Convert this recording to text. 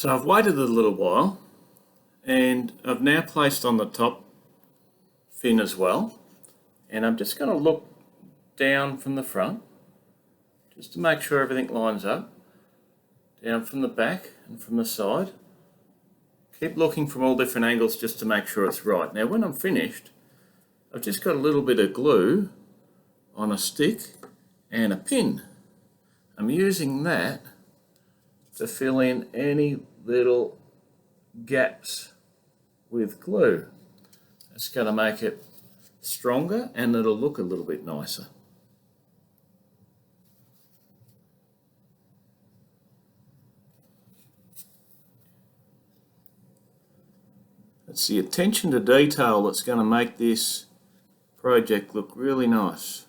So I've waited a little while and I've now placed on the top fin as well, and I'm just going to look down from the front just to make sure everything lines up, down from the back and from the side. Keep looking from all different angles just to make sure it's right. Now when I'm finished, I've just got a little bit of glue on a stick and a pin. I'm using that to fill in any little gaps with glue. It's going to make it stronger and it'll look a little bit nicer. It's the attention to detail that's going to make this project look really nice.